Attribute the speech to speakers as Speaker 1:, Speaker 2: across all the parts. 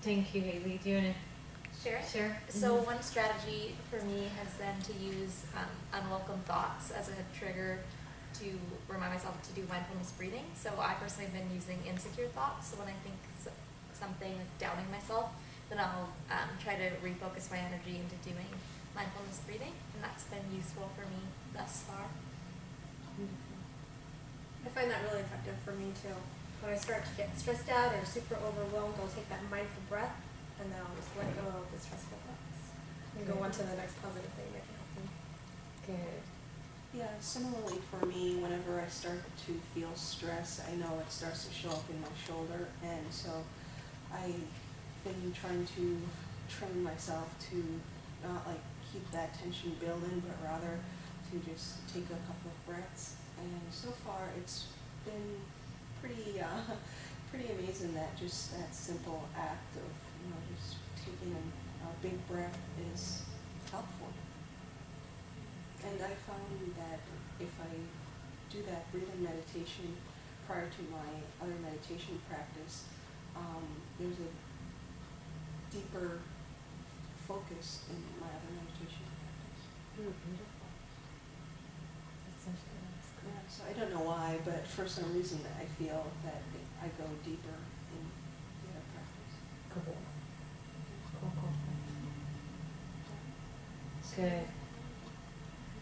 Speaker 1: Thank you, Haley. Do you want to
Speaker 2: Sure.
Speaker 1: share?
Speaker 2: So one strategy for me has been to use unwelcome thoughts as a trigger to remind myself to do mindfulness breathing. So I personally have been using insecure thoughts. So when I think something like doubting myself, then I'll try to refocus my energy into doing mindfulness breathing, and that's been useful for me thus far.
Speaker 3: I find that really effective for me too. When I start to get stressed out or super overwhelmed, I'll take that mindful breath and then I'll just let go of the stressful thoughts and go on to the next positive thing that can help me.
Speaker 1: Good.
Speaker 4: Yeah, similarly for me, whenever I start to feel stress, I know it starts to show up in my shoulder, and so I've been trying to train myself to not like keep that tension building, but rather to just take a couple of breaths. And so far, it's been pretty amazing that just that simple act of just taking a big breath is helpful. And I found that if I do that breathing meditation prior to my other meditation practice, there's a deeper focus in my other meditation practice.
Speaker 1: Ooh, beautiful. That's something that's cool.
Speaker 4: Yeah, so I don't know why, but for some reason I feel that I go deeper in the other practice.
Speaker 1: Cool. Cool. Good.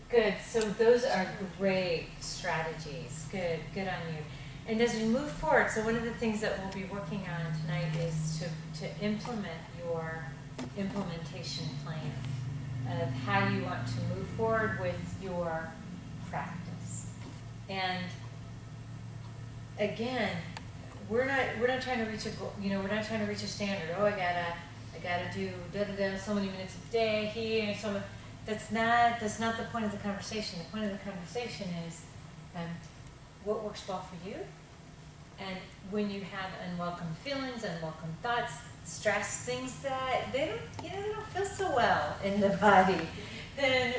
Speaker 1: Good. So those are great strategies. Good on you. And as we move forward, so one of the things that we'll be working on tonight is to implement your implementation plan of how you want to move forward with your practice. And again, we're not trying to reach a goal, we're not trying to reach a standard. Oh, I gotta do so many minutes a day here, and so much. That's not the point of the conversation. The point of the conversation is what works well for you. And when you have unwelcome feelings, unwelcome thoughts, stress, things that they don't feel so well in the body, then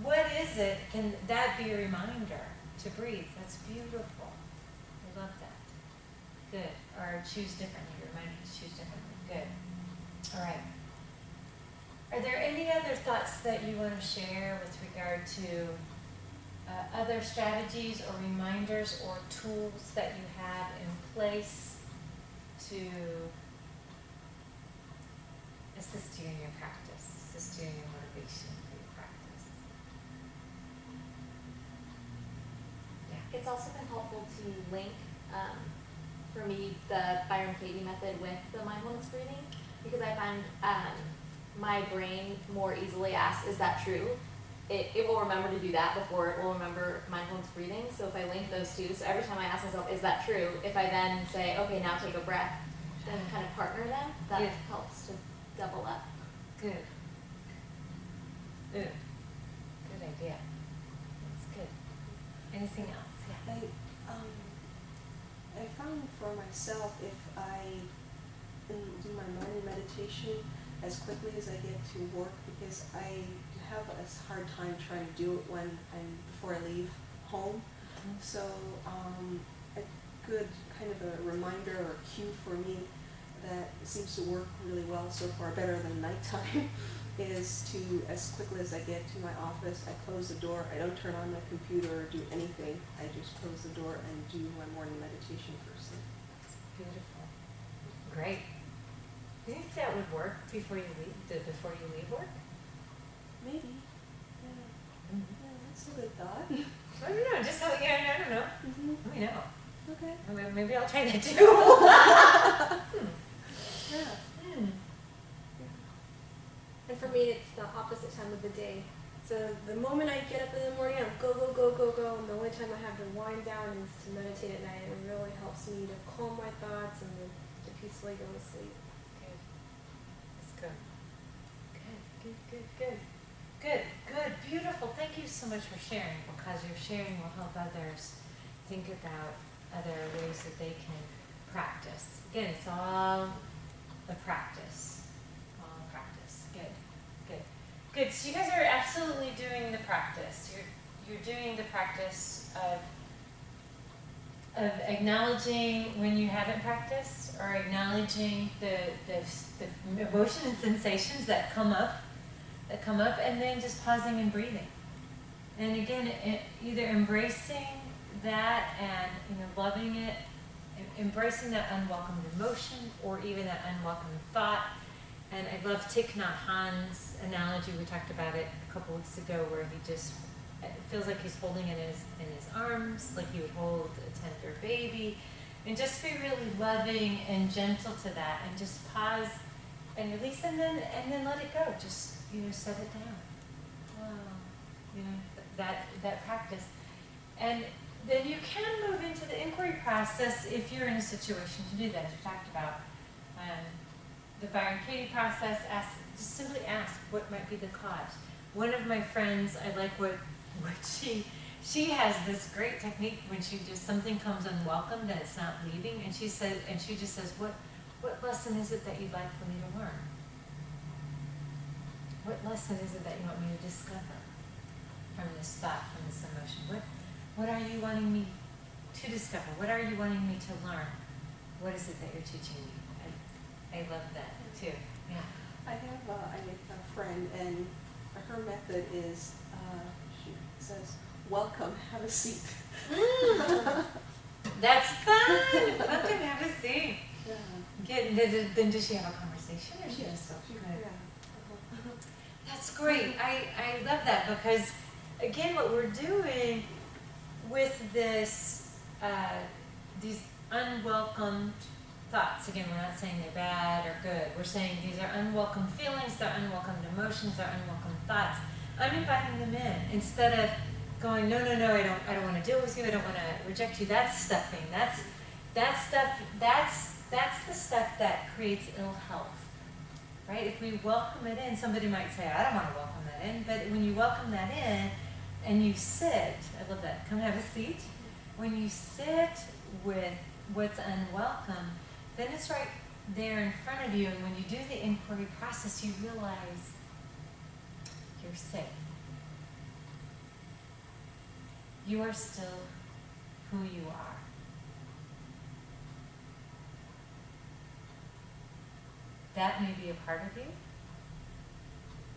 Speaker 1: what is it? Can that be a reminder to breathe? That's beautiful. I love that. Good. Or choose differently. Reminder to choose differently. Good. All right. Are there any other thoughts that you want to share with regard to other strategies or reminders or tools that you have in place to assist you in your practice, assist you in your motivation for your practice? Yeah.
Speaker 2: It's also been helpful to link, for me, the Byron Katie method with the mindfulness breathing, because I find my brain more easily asks, is that true? It will remember to do that before it will remember mindfulness breathing. So if I link those two, so every time I ask myself, is that true? If I then say, okay, now take a breath, then kind of partner them, that helps to double up.
Speaker 1: Good. Good. Good idea. That's good. Anything else? Yeah.
Speaker 4: I found for myself, if I do my morning meditation as quickly as I get to work, because I have a hard time trying to do it before I leave home.
Speaker 1: Mm-hmm.
Speaker 4: So a good kind of a reminder or cue for me that seems to work really well so far, better than nighttime, is to, as quickly as I get to my office, I close the door. I don't turn on my computer or do anything. I just close the door and do my morning meditation first thing.
Speaker 1: That's beautiful. Great. Do you think that would work before you leave work?
Speaker 4: Maybe. Yeah.
Speaker 1: Mm-hmm.
Speaker 4: Yeah, that's a good thought.
Speaker 1: I don't know. Just I don't know.
Speaker 4: Mm-hmm.
Speaker 1: Let me know.
Speaker 4: Okay.
Speaker 1: Maybe I'll try that too.
Speaker 4: Yeah.
Speaker 3: And for me, it's the opposite time of the day. So the moment I get up in the morning, I'm go. And the only time I have to wind down is to meditate at night. It really helps me to calm my thoughts and to peacefully go to sleep.
Speaker 1: Good. That's good. Good. Beautiful. Thank you so much for sharing, because your sharing will help others think about other ways that they can practice. Again, it's all a practice. All practice. Good. So you guys are absolutely doing the practice. You're doing the practice of of acknowledging when you haven't practiced, or acknowledging the emotion and sensations that come up, and then just pausing and breathing. And again, either embracing that and loving it, embracing that unwelcome emotion or even that unwelcome thought. And I love Thich Nhat Hanh's analogy. We talked about it a couple weeks ago, where he just it feels like he's holding it in his arms, like he would hold a tender baby, and just be really loving and gentle to that, and just pause and release, and then let it go. Just set it down. That practice, and then you can move into the inquiry process if you're in a situation to do that. As we talked about the Byron Katie process. Just simply ask what might be the cause. One of my friends, I like what she has this great technique when something comes unwelcome that it's not leaving, and she just says, what lesson is it that you'd like for me to learn? What lesson is it that you want me to discover from this thought, from this emotion? What are you wanting me to discover? What are you wanting me to learn? What is it that you're teaching me? I love that too. Yeah.
Speaker 4: I have a friend, and her method is she says, "Welcome, have a seat."
Speaker 1: That's fun. Welcome, have a seat.
Speaker 4: Yeah.
Speaker 1: Then does she have a conversation, or she just
Speaker 4: She-
Speaker 1: good?
Speaker 4: yeah.
Speaker 1: That's great. I love that, because again, what we're doing with this, these unwelcome thoughts, again, we're not saying they're bad or good. We're saying these are unwelcome feelings, they're unwelcome emotions, they're unwelcome thoughts. I'm inviting them in instead of going, no, I don't want to deal with you, I don't want to reject you. That's stuffing. That's the stuff that creates ill health, right? If we welcome it in, somebody might say, I don't want to welcome that in, but when you welcome that in and you sit, I love that, come have a seat. When you sit with what's unwelcome, then it's right there in front of you, and when you do the inquiry process, you realize you're safe. You are still who you are. That may be a part of you,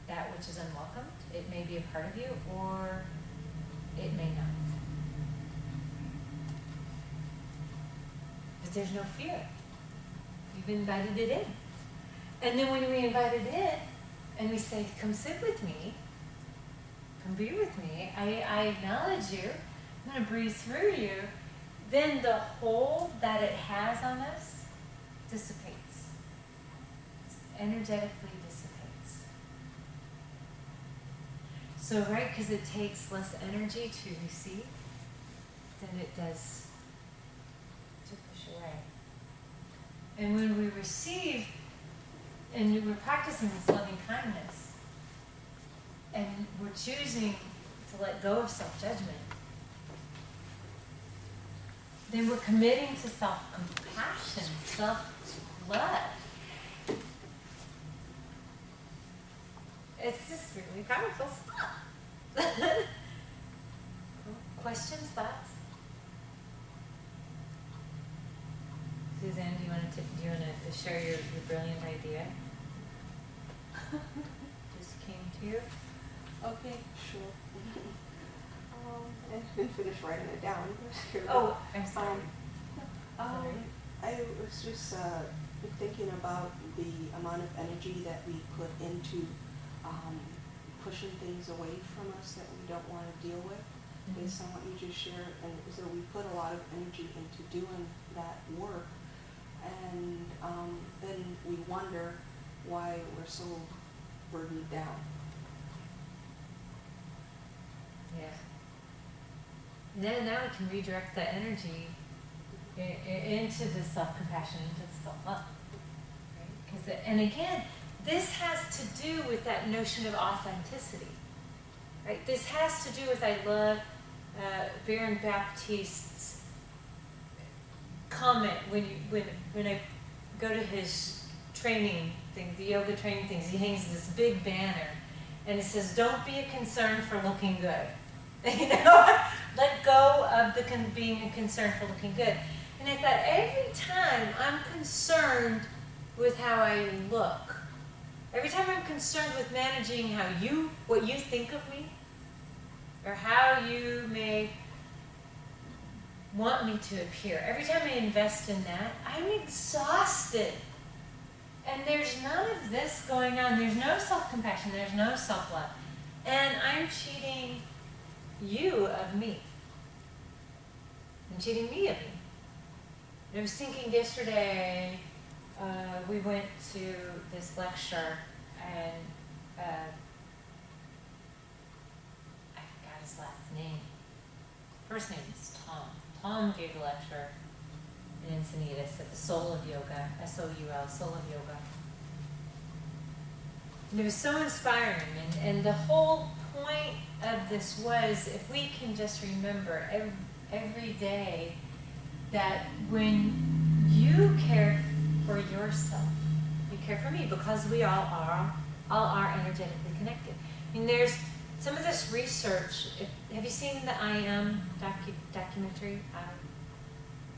Speaker 1: that which is unwelcomed. It may be a part of you, or it may not. But there's no fear. You've invited it in. And then when we invite it in, and we say, come sit with me, come be with me, I acknowledge you, I'm going to breathe through you, then the hold that it has on us dissipates. Energetically dissipates. So, right, because it takes less energy to receive than it does to push away. And when we receive, and we're practicing this loving kindness, and we're choosing to let go of self-judgment, then we're committing to self-compassion, self-love. It's just really powerful stuff. Questions, thoughts? Suzanne, do you want to share your brilliant idea? Just came to you.
Speaker 4: Okay, sure. I didn't finish writing it down.
Speaker 1: Oh, I'm sorry.
Speaker 4: I was just thinking about the amount of energy that we put into pushing things away from us that we don't want to deal with, based on what you just shared. And so we put a lot of energy into doing that work, and then we wonder why we're so burdened down.
Speaker 1: Yeah. Now we can redirect that energy into the self-compassion, into the self-love. Right? And again, this has to do with that notion of authenticity. Right? This has to do with, I love Baron Baptiste's comment when I go to his training thing, the yoga training things. He hangs this big banner, and it says, "Don't be a concern for looking good." let go of the being concerned for looking good. And I thought, every time I'm concerned with how I look, every time I'm concerned with managing what you think of me, or how you may want me to appear, every time I invest in that, I'm exhausted. And there's none of this going on. There's no self-compassion. There's no self-love. And I'm cheating you of me. I'm cheating me of me. I was thinking yesterday, we went to this lecture, and I forgot his last name. First name is Tom. Tom gave a lecture in Encinitas at the Soul of Yoga, S-O-U-L, Soul of Yoga. And it was so inspiring, and the whole point of this was, if we can just remember every day that when you care for yourself, you care for me, because we all are energetically connected. I mean, there's some of this research. Have you seen the I Am documentary?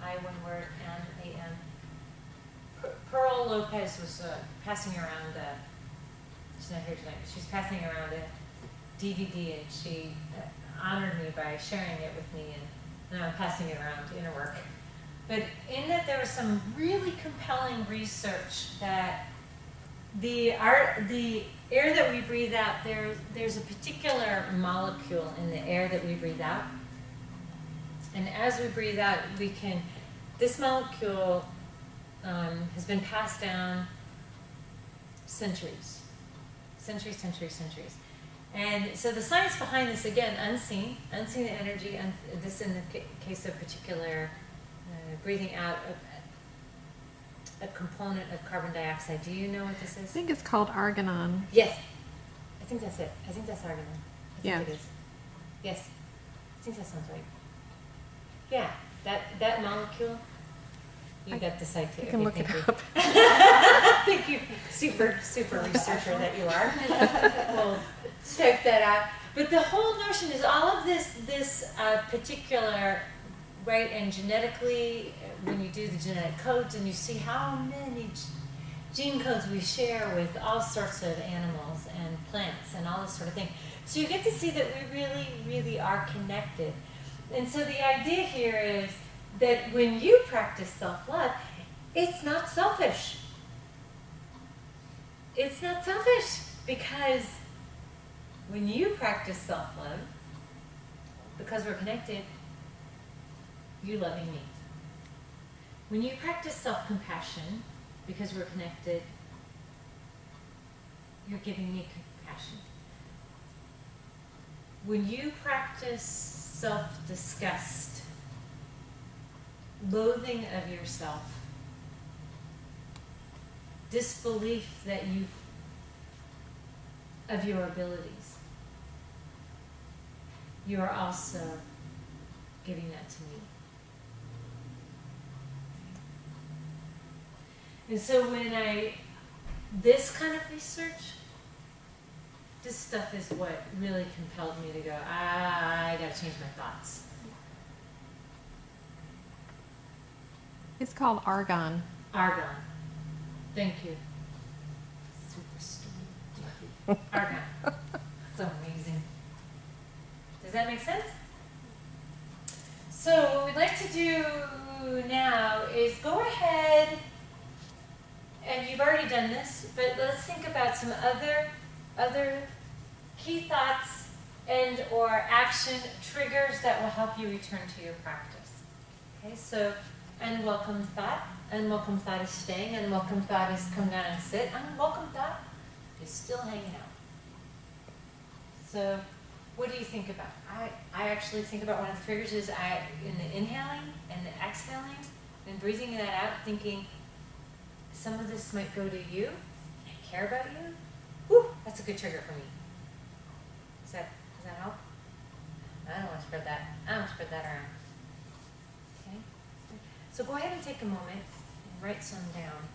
Speaker 1: I, one word, and A-M. Pearl Lopez was passing around, she's not here tonight, but she's passing around a DVD, and she honored me by sharing it with me, and I'm passing it around to inner work. But in that, there was some really compelling research that the air that we breathe out, there's a particular molecule in the air that we breathe out. And as we breathe out, this molecule has been passed down centuries. And so the science behind this, again, unseen energy, this in the case of particular breathing out a component of carbon dioxide. Do you know what this is?
Speaker 5: I think it's called argonon.
Speaker 1: Yes. I think that's it. I think that's argon. I think
Speaker 5: Yeah.
Speaker 1: it is. Yes. I think that sounds right. Yeah. That molecule. You got the scientific.
Speaker 5: You can look it up.
Speaker 1: Thank you. Super researcher that you are. We'll check that out. But the whole notion is all of this particular, right, and genetically, when you do the genetic codes and you see how many gene codes we share with all sorts of animals and plants and all this sort of thing. So you get to see that we really are connected. And so the idea here is that when you practice self-love, it's not selfish. It's not selfish, because when you practice self-love, because we're connected, you're loving me. When you practice self-compassion, because we're connected, you're giving me compassion. When you practice self-disgust, loathing of yourself, disbelief of your abilities, you are also giving that to me. And so this kind of research, this stuff is what really compelled me to go, I gotta change my thoughts.
Speaker 5: It's called argon.
Speaker 1: Argon. Thank you. Super stupid. Argon. So amazing. Does that make sense? So what we'd like to do now is go ahead, and you've already done this, but let's think about some other key thoughts and or action triggers that will help you return to your practice. Okay, so unwelcome thought. Unwelcome thought is staying. Unwelcome thought is come down and sit. Unwelcome thought is still hanging out. So what do you think about? I actually think about one of the triggers is in the inhaling and the exhaling and breathing that out, thinking some of this might go to you. I care about you. Whew, that's a good trigger for me. Does that help? I don't want to spread that. I don't want to spread that around. Okay. So go ahead and take a moment and write some down.